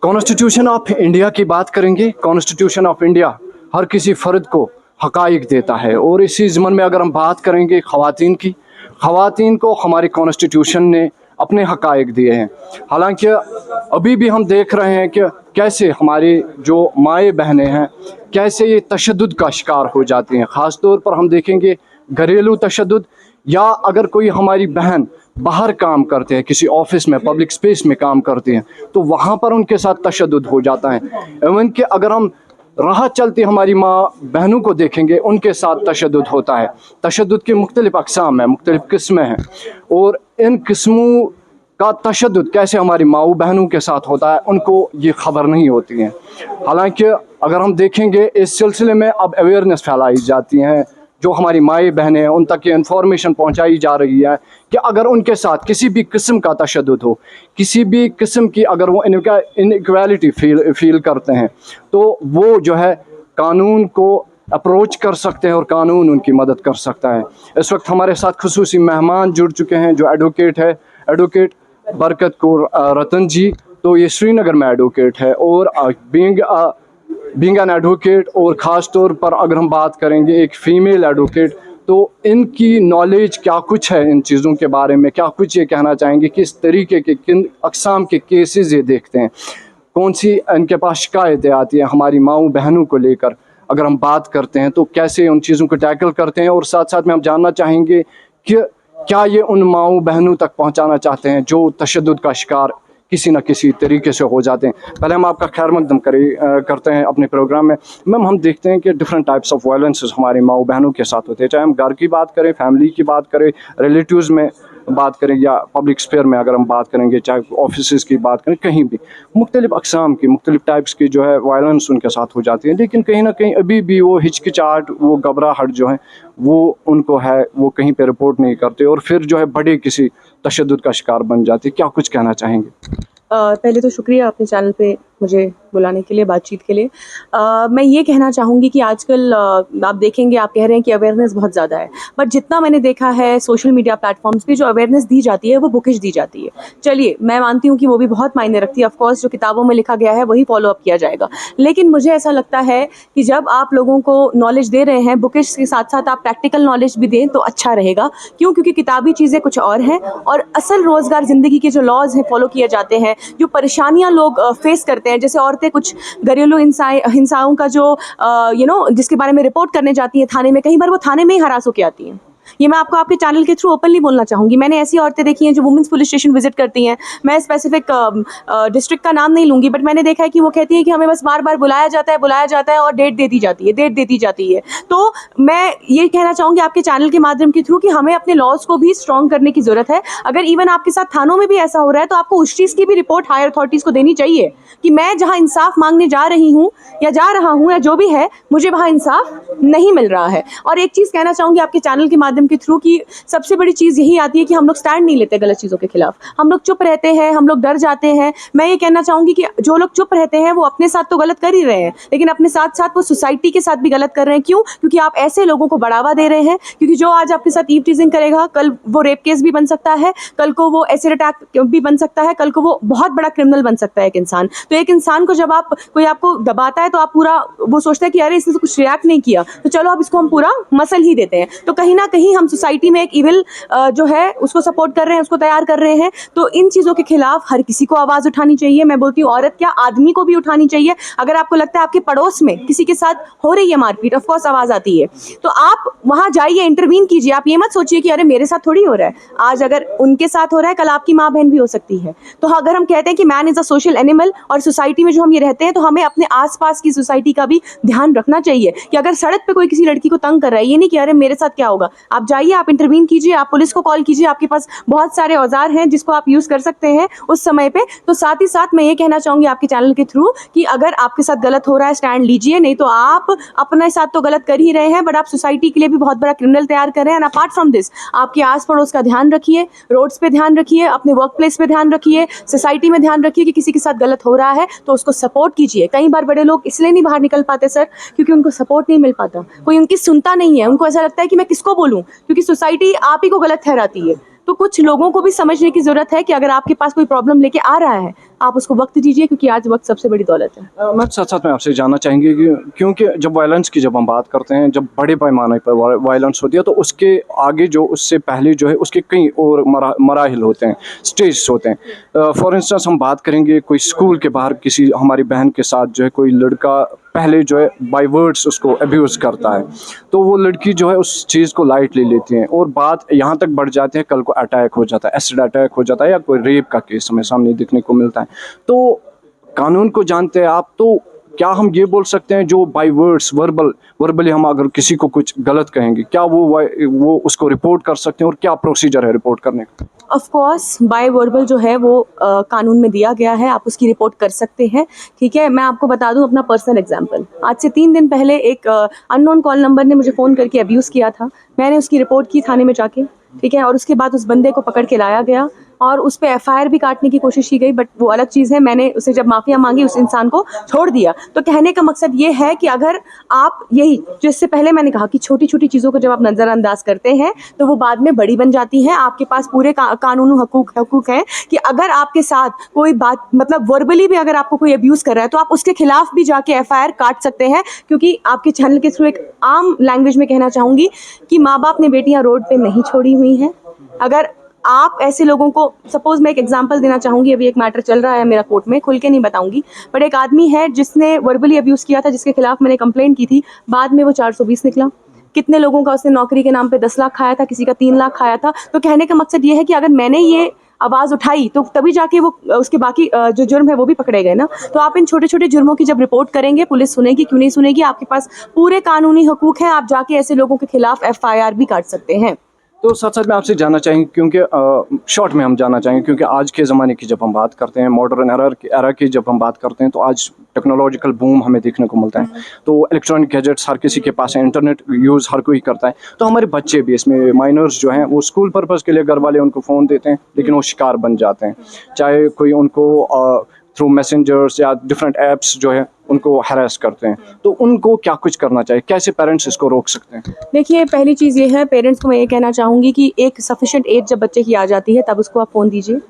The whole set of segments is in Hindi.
कॉन्स्टिट्यूशन ऑफ इंडिया की बात करेंगे। कॉन्स्टिट्यूशन ऑफ इंडिया हर किसी फ़र्द को हक़ाइक़ देता है, और इसी ज़मन में अगर हम बात करेंगे ख़वातीन की, ख़वातीन को हमारी कॉन्स्टिट्यूशन ने अपने हक़ाइक़ दिए हैं। हालांकि अभी भी हम देख रहे हैं कि कैसे हमारी जो माएँ बहनें हैं कैसे ये तशद्दुद का शिकार हो जाती हैं। ख़ास तौर पर हम देखेंगे घरेलू तशद्दुद, या अगर कोई हमारी बहन बाहर काम करते हैं, किसी ऑफिस में, पब्लिक स्पेस में काम करती हैं, तो वहाँ पर उनके साथ तशद्दुद हो जाता है। इवन कि अगर हम राह चलती हमारी माँ बहनों को देखेंगे, उनके साथ तशद्दुद होता है। तशद्दुद की मुख्तलिफ़ अक़साम हैं, मुख्तलिफ़ किस्में हैं, और इन किस्मों का तशद्दुद कैसे हमारी माँ बहनों के साथ होता है उनको ये ख़बर नहीं होती है। हालांकि अगर हम देखेंगे इस सिलसिले में अब अवेयरनेस फैलाई जाती हैं, जो हमारी माएँ बहनें हैं उन तक ये इन्फॉर्मेशन पहुंचाई जा रही है कि अगर उनके साथ किसी भी किस्म का तशद्दुद हो, किसी भी किस्म की अगर वो इनइक्वालिटी फील करते हैं, तो वो जो है कानून को अप्रोच कर सकते हैं और कानून उनकी मदद कर सकता है। इस वक्त हमारे साथ खुसूसी मेहमान जुड़ चुके हैं जो एडवोकेट है, एडवोकेट बरकत कौर रतन जी। तो ये श्रीनगर में एडवोकेट है, और बीइंग एन एडवोकेट, और ख़ास तौर पर अगर हम बात करेंगे एक फ़ीमेल एडवोकेट, तो इनकी नॉलेज क्या कुछ है इन चीज़ों के बारे में, क्या कुछ ये कहना चाहेंगे, किस तरीके के किन अक़साम के केसेस ये देखते हैं, कौन सी इनके पास शिकायतें आती हैं हमारी माँओं बहनों को लेकर। अगर हम बात करते हैं तो कैसे उन चीज़ों को टैकल करते हैं, और साथ साथ में हम जानना चाहेंगे कि क्या ये उन माँओं बहनों तक पहुँचाना चाहते हैं जो तशद्दुद का शिकार किसी न किसी तरीके से हो जाते हैं। पहले हम आपका खैर मकदम करते हैं अपने प्रोग्राम में। मैम, हम देखते हैं कि डिफरेंट टाइप्स ऑफ वायलेंसेस हमारी माँ बहनों के साथ होते हैं, चाहे हम घर की बात करें, फैमिली की बात करें, रिलेटिव्स में बात करें, या पब्लिक स्फेयर में अगर हम बात करेंगे, चाहे ऑफिस की बात करें, कहीं भी मुख्तलिफ़ अक़साम की, मुख्तलिफ़ टाइप्स की जो है वायलेंस उनके साथ हो जाती है। लेकिन कहीं ना कहीं अभी भी वो हिचकिचाहट, वो घबराहट जो है वो उनको है, वो कहीं पे रिपोर्ट नहीं करते, और फिर जो है बड़े किसी तशद्दुद का शिकार बन जाती है। क्या कुछ कहना चाहेंगे? पहले तो शुक्रिया अपने चैनल पे मुझे बुलाने के लिए, बातचीत के लिए। मैं ये कहना चाहूँगी कि आजकल आप देखेंगे, आप कह रहे हैं कि अवेयरनेस बहुत ज़्यादा है, बट जितना मैंने देखा है सोशल मीडिया प्लेटफॉर्म्स पे जो अवेयरनेस दी जाती है वो बुकिश दी जाती है। चलिए, मैं मानती हूँ कि वो भी बहुत मायने रखती है। ऑफ कोर्स जो किताबों में लिखा गया है वही फॉलो अप किया जाएगा, लेकिन मुझे ऐसा लगता है कि जब आप लोगों को नॉलेज दे रहे हैं बुकिश के साथ साथ आप प्रैक्टिकल नॉलेज भी दें तो अच्छा रहेगा। क्यों? क्योंकि किताबी चीज़ें कुछ और हैं, और असल रोज़गार ज़िंदगी के जो लॉज हैं फॉलो किए जाते हैं, जो परेशानियाँ लोग फेस करते हैं, जैसे औरतें कुछ घरेलू हिंसाओं का जो जिसके बारे में रिपोर्ट करने जाती हैं थाने में, कई बार वो थाने में ही हरास होकर आती हैं। ये मैं आपको आपके चैनल के थ्रू ओपनली बोलना चाहूँगी। मैंने ऐसी औरतें देखी हैं जो वुमेंस पुलिस स्टेशन विजिट करती हैं। मैं स्पेसिफिक डिस्ट्रिक्ट का नाम नहीं लूँगी, बट मैंने देखा है कि वो कहती हैं कि हमें बस बार बार बुलाया जाता है और डेट देती जाती है। तो मैं ये कहना चाहूँगी आपके चैनल के माध्यम के थ्रू कि हमें अपने लॉज को भी स्ट्रॉन्ग करने की ज़रूरत है। अगर इवन आपके साथ थानों में भी ऐसा हो रहा है तो आपको उस चीज़ की भी रिपोर्ट हायर अथॉरिटीज़ को देनी चाहिए कि मैं जहाँ इंसाफ मांगने जा रही हूँ या जा रहा हूँ या जो भी है, मुझे वहाँ इंसाफ नहीं मिल रहा है। और एक चीज़ कहना चाहूँगी आपके चैनल के माध्यम के थ्रू कि सबसे बड़ी चीज़ यही आती है कि हम लोग स्टैंड नहीं लेते गलत चीज़ों के खिलाफ। हम लोग चुप रहते हैं, हम लोग डर जाते हैं। मैं ये कहना चाहूँगी कि जो लोग चुप रहते हैं वो अपने साथ तो गलत कर ही रहे हैं, लेकिन अपने साथ साथ वो सोसाइटी के साथ भी गलत कर रहे हैं। क्यों? क्योंकि आप ऐसे लोगों को बढ़ावा दे रहे हैं। क्योंकि जो आज आपके साथ ईव टीजिंग करेगा, कल वो रेप केस भी बन सकता है, कल को वो एसिड अटैक भी बन सकता है, कल को वो बहुत बड़ा क्रिमिनल बन सकता है एक इंसान। तो एक इंसान को जब कोई आपको दबाता है तो आप पूरा वो सोचता है कि अरे इसने तो कुछ रिएक्ट नहीं किया, तो चलो अब इसको हम पूरा मसल ही देते हैं। तो कहीं ना कहीं हम सोसाइटी में एक इविल जो है उसको सपोर्ट कर रहे हैं, उसको तैयार कर रहे हैं। तो इन चीज़ों के खिलाफ हर किसी को आवाज़ उठानी चाहिए। मैं बोलती हूँ औरत क्या, आदमी को भी उठानी चाहिए। अगर आपको लगता है आपके पड़ोस में किसी के साथ हो रही है मारपीट, ऑफ कोर्स आवाज़ आती है, तो आप वहाँ जाइए, इंटरवीन कीजिए। आप ये मत सोचिए कि अरे मेरे साथ थोड़ी हो रहा है, आज अगर उनके साथ हो रहा है कल आपकी माँ बहन भी हो सकती है। तो अगर हम कहते हैं कि man is a social animal, और सोसाइटी में जो हम ये रहते हैं, तो हमें अपने आसपास की सोसाइटी का भी ध्यान रखना चाहिए कि अगर सड़क पे कोई किसी लड़की को तंग कर रहा है, ये नहीं कि अरे मेरे साथ क्या होगा। आप जाइए, आप इंटरवीन कीजिए, आप पुलिस को कॉल कीजिए। आपके पास बहुत सारे औजार हैं जिसको आप यूज़ कर सकते हैं उस समय पे। तो साथ ही साथ मैं ये कहना चाहूँगी आपके चैनल के थ्रू कि अगर आपके साथ गलत हो रहा है, स्टैंड लीजिए, नहीं तो आप अपने साथ तो गलत कर ही रहे हैं, बट आप सोसाइटी के लिए भी बहुत बड़ा क्रिमिनल तैयार कर रहे हैं। एंड अपार्ट फ्रॉम दिस, आपके आस पड़ोस का ध्यान रखिए, रोड्स पे ध्यान रखिए, अपने वर्क प्लेस पे ध्यान रखिए, सोसाइटी में ध्यान रखिए कि किसी के साथ गलत हो रहा है तो उसको सपोर्ट कीजिए। कई बार बड़े लोग इसलिए नहीं बाहर निकल पाते सर, क्योंकि उनको सपोर्ट नहीं मिल पाता, कोई उनकी सुनता नहीं है। उनको ऐसा लगता है कि मैं किसको बोलूँ, क्योंकि सोसाइटी आप ही को गलत ठहराती है। तो कुछ लोगों को भी समझने की ज़रूरत है कि अगर आपके पास कोई प्रॉब्लम लेके आ रहा है, आप उसको वक्त दीजिए, क्योंकि आज वक्त सबसे बड़ी दौलत है। मैं साथ साथ में आपसे जानना चाहेंगे कि क्योंकि जब वायलेंस की जब हम बात करते हैं, जब बड़े पैमाने पर वायलेंस होती है, तो उसके आगे जो उससे पहले जो है उसके कई और मराहिल होते हैं, स्टेज होते हैं। फॉर इंस्टेंस हम बात करेंगे कोई स्कूल के बाहर किसी हमारी बहन के साथ जो है कोई लड़का पहले जो है बाय वर्ड्स उसको अब्यूज़ करता है, तो वो लड़की जो है उस चीज़ को लाइटली लेती हैं और बात यहाँ तक बढ़ जाती है, कल को अटैक हो जाता है, एसिड अटैक हो जाता है या कोई रेप का केस हमें सामने देखने को मिलता है। तो कानून को जानते हैं आप, तो क्या हम ये बोल सकते हैं जो बाय वर्ड्स वर्बली हम अगर किसी को कुछ गलत कहेंगे, क्या वो उसको रिपोर्ट कर सकते हैं और क्या प्रोसीजर है रिपोर्ट करने का? ऑफ कोर्स बाय वर्बल जो है वो कानून में दिया गया है, आप उसकी रिपोर्ट कर सकते हैं। ठीक है, मैं आपको बता दूं अपना पर्सनल एग्जांपल। आज से 3 दिन पहले एक अननोन कॉल नंबर ने मुझे फ़ोन करके अब्यूज़ किया था। मैंने उसकी रिपोर्ट की थाने में जाके, ठीक है, और उसके बाद उस बंदे को पकड़ के लाया गया और उस पे एफआईआर भी काटने की कोशिश की गई, बट वो अलग चीज़ है। मैंने उसे जब माफ़िया मांगी उस इंसान को छोड़ दिया। तो कहने का मकसद ये है कि अगर आप यही, जिससे पहले मैंने कहा कि छोटी छोटी चीज़ों को जब आप नज़रअंदाज करते हैं तो वो बाद में बड़ी बन जाती हैं। आपके पास पूरे कानूनी हकूक़ हैं कि अगर आपके साथ कोई बात, मतलब वर्बली भी अगर आपको कोई अब्यूज़ कर रहा है तो आप उसके खिलाफ भी जाके एफआईआर काट सकते हैं। क्योंकि आपके चैनल के थ्रू एक आम लैंग्वेज में कहना चाहूँगी कि माँ बाप ने बेटियाँ रोड पे नहीं छोड़ी हुई हैं। अगर आप ऐसे लोगों को, सपोज मैं एक एग्जांपल देना चाहूँगी, अभी एक मैटर चल रहा है मेरा कोर्ट में, खुल के नहीं बताऊँगी, बट एक आदमी है जिसने वर्बली अब्यूज़ किया था, जिसके खिलाफ मैंने कंप्लेंट की थी। बाद में वो 420 निकला। कितने लोगों का उसने नौकरी के नाम पे 10 लाख खाया था, किसी का 3 लाख खाया था। तो कहने का मकसद ये है कि अगर मैंने ये आवाज़ उठाई तो तभी जाके वो उसके बाकी जो जुर्म है वो भी पकड़े गए ना। तो आप इन छोटे छोटे जुर्मों की जब रिपोर्ट करेंगे, पुलिस सुनेगी, क्यों नहीं सुनेगी। आपके पास पूरे कानूनी हकूक़ हैं, आप जाके ऐसे लोगों के खिलाफ एफआईआर भी काट सकते हैं। तो साथ साथ में आपसे जानना चाहेंगे, क्योंकि शॉर्ट में हम जानना चाहेंगे, क्योंकि आज के ज़माने की जब हम बात करते हैं, मॉडर्न एरा की जब हम बात करते हैं, तो आज टेक्नोलॉजिकल बूम हमें देखने को मिलता है। तो इलेक्ट्रॉनिक गैजेट्स हर किसी के पास है, इंटरनेट यूज़ हर कोई करता है। तो हमारे बच्चे भी इसमें, माइनर्स जो हैं, वो स्कूल पर्पज़ के लिए घर वाले उनको फ़ोन देते हैं, लेकिन वो शिकार बन जाते हैं। चाहे कोई उनको थ्रू मैसेंजर्स या डिफरेंट ऐप्स जो है उनको हैरेस करते हैं, तो उनको क्या कुछ करना चाहिए, कैसे पेरेंट्स इसको रोक सकते हैं? देखिए, पहली चीज़ ये है, पेरेंट्स को मैं ये कहना चाहूँगी कि एक सफिशिएंट एज जब बच्चे की आ जाती है तब उसको आप फ़ोन दीजिए।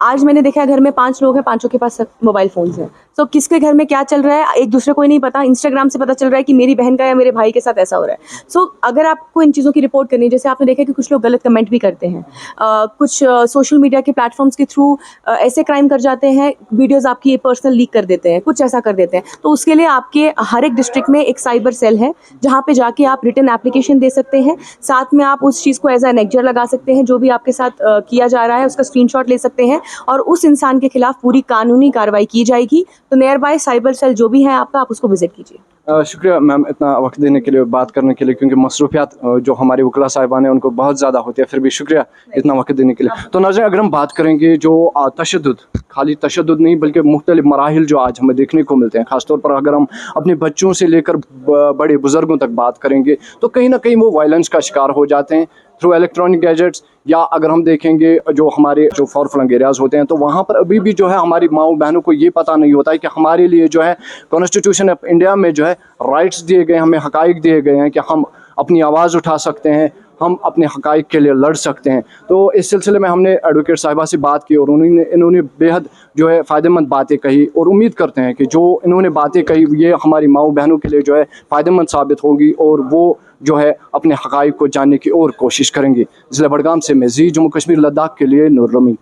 आज मैंने देखा है घर में 5 लोग हैं, पाँचों के पास मोबाइल फ़ोन्स हैं। तो किसके घर में क्या चल रहा है एक दूसरे को ही नहीं पता। इंस्टाग्राम से पता चल रहा है कि मेरी बहन का या मेरे भाई के साथ ऐसा हो रहा है। सो अगर आपको इन चीज़ों की रिपोर्ट करनी है, जैसे आपने देखा कि कुछ लोग गलत कमेंट भी करते हैं, कुछ सोशल मीडिया के प्लेटफॉर्म्स के थ्रू ऐसे क्राइम कर जाते हैं, वीडियोज़ आपकी पर्सनल लीक कर देते हैं, कुछ ऐसा कर देते हैं। तो उसके लिए आपके हर एक डिस्ट्रिक्ट में एक साइबर सेल है, जहाँ पे जाके आप रिटन एप्लीकेशन दे सकते हैं। साथ में आप उस चीज़ को एज एन एक्जर लगा सकते हैं, जो भी आपके साथ किया जा रहा है उसका स्क्रीनशॉट ले सकते हैं और उस इंसान के खिलाफ पूरी कानूनी कार्रवाई की जाएगी। तो नियर बाय साइबर सेल जो भी है आपका, आप उसको विजिट कीजिए। शुक्रिया मैम इतना वक्त देने के लिए, बात करने के लिए, क्योंकि मसरूफियात जो हमारे वकला साहिबान हैं उनको बहुत ज़्यादा होती है, फिर भी शुक्रिया इतना वक्त देने के लिए। तो नाज़रीन, अगर हम बात करेंगे जो तशद्दुद, खाली तशद्दुद नहीं बल्कि मुख्तलिफ मराहिल जो आज हमें देखने को मिलते हैं, ख़ासतौर पर अगर हम अपने बच्चों से लेकर बड़े बुज़ुर्गों तक बात करेंगे, तो कहीं ना कहीं वो वायलेंस का शिकार हो जाते हैं थ्रू इलेक्ट्रॉनिक गैजेट्स। या अगर हम देखेंगे जो हमारे जो फॉर फ्लंग एरियाज़ होते हैं, तो वहाँ पर अभी भी जो है हमारी माओ बहनों को ये पता नहीं होता है कि हमारे लिए जो है कॉन्स्टिट्यूशन ऑफ इंडिया में जो है राइट्स दिए गए, हमें हक़ाइक़ दिए गए हैं कि हम अपनी आवाज़ उठा सकते हैं, हम अपने हक़ाइक़ के लिए लड़ सकते हैं। तो इस सिलसिले में हमने एडवोकेट साहिबा से बात की और इन्होंने बेहद जो है फ़ायदेमंद बातें कही और उम्मीद करते हैं कि जो इन्होंने बातें कही ये हमारी माओ बहनों के लिए जो है फ़ायदेमंद साबित होगी और वो जो है अपने हक़ाइक़ को जानने की और कोशिश करेंगी। ज़िला बड़गाम से मैं जी, जम्मू कश्मीर लद्दाख के लिए नूर रमीन।